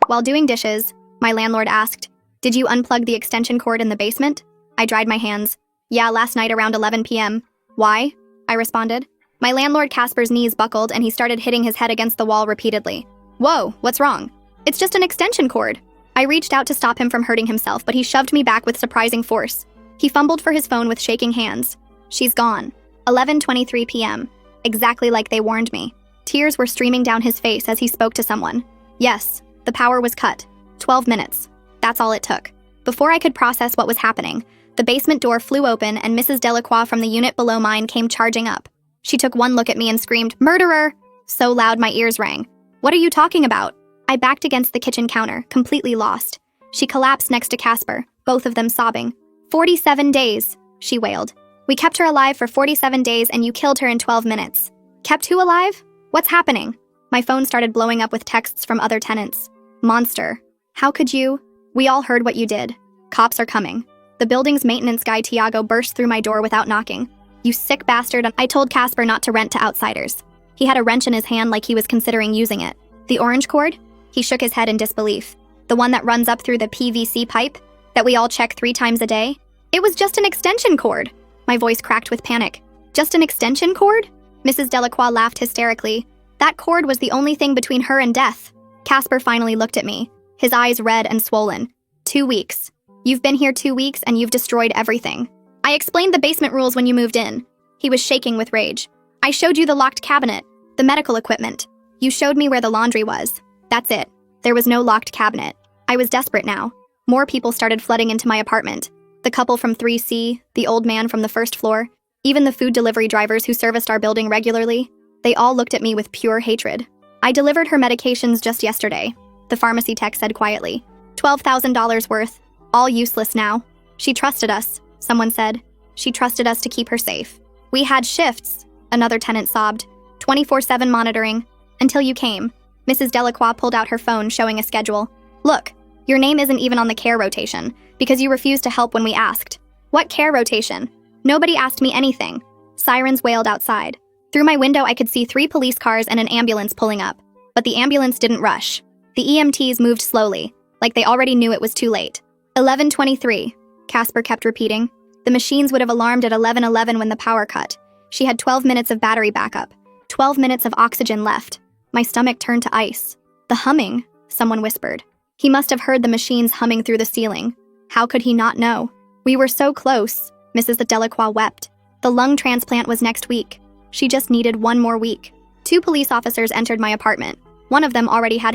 While doing dishes, my landlord asked, "Did you unplug the extension cord in the basement?" I dried my hands. "Yeah, last night around 11 p.m. "Why?" I responded. My landlord Casper's knees buckled and he started hitting his head against the wall repeatedly. "Whoa, what's wrong?" "It's just an extension cord." I reached out to stop him from hurting himself, but he shoved me back with surprising force. He fumbled for his phone with shaking hands. "She's gone." 11:23 p.m. Exactly like they warned me. Tears were streaming down his face as he spoke to someone. Yes, the power was cut. 12 minutes. That's all it took. Before I could process what was happening, the basement door flew open and Mrs. Delacroix from the unit below mine came charging up. She took one look at me and screamed, "Murderer!" so loud my ears rang. "What are you talking about?" I backed against the kitchen counter, completely lost. She collapsed next to Casper, both of them sobbing. 47 days, she wailed. "We kept her alive for 47 days and you killed her in 12 minutes. Kept who alive? What's happening?" My phone started blowing up with texts from other tenants. "Monster. How could you? We all heard what you did. Cops are coming." The building's maintenance guy Tiago burst through my door without knocking. "You sick bastard." I told Casper not to rent to outsiders. He had a wrench in his hand like he was considering using it. "The orange cord?" He shook his head in disbelief. "The one that runs up through the PVC pipe? That we all check 3 times a day?" "It was just an extension cord." My voice cracked with panic. "Just an extension cord?" Mrs. Delacroix laughed hysterically. "That cord was the only thing between her and death." Casper finally looked at me, his eyes red and swollen. 2 weeks. "You've been here 2 weeks and you've destroyed everything. I explained the basement rules when you moved in." He was shaking with rage. "I showed you the locked cabinet, the medical equipment. You showed me where the laundry was. That's it. There was no locked cabinet." I was desperate now. More people started flooding into my apartment. The couple from 3C, the old man from the first floor, even the food delivery drivers who serviced our building regularly. They all looked at me with pure hatred. "I delivered her medications just yesterday," the pharmacy tech said quietly. $12,000 worth. All useless now. "She trusted us," someone said. "She trusted us to keep her safe. We had shifts," another tenant sobbed. 24/7 monitoring. "Until you came." Mrs. Delacroix pulled out her phone showing a schedule. "Look, your name isn't even on the care rotation because you refused to help when we asked." "What care rotation? Nobody asked me anything." Sirens wailed outside. Through my window I could see 3 police cars and an ambulance pulling up. But the ambulance didn't rush. The EMTs moved slowly, like they already knew it was too late. 11:23, Casper kept repeating. The machines would have alarmed at 11:11 when the power cut. She had 12 minutes of battery backup, 12 minutes of oxygen left. My stomach turned to ice. "The humming," someone whispered. He must have heard the machines humming through the ceiling. How could he not know? "We were so close," Mrs. Delacroix wept. "The lung transplant was next week. She just needed 1 more week." 2 police officers entered my apartment. One of them already had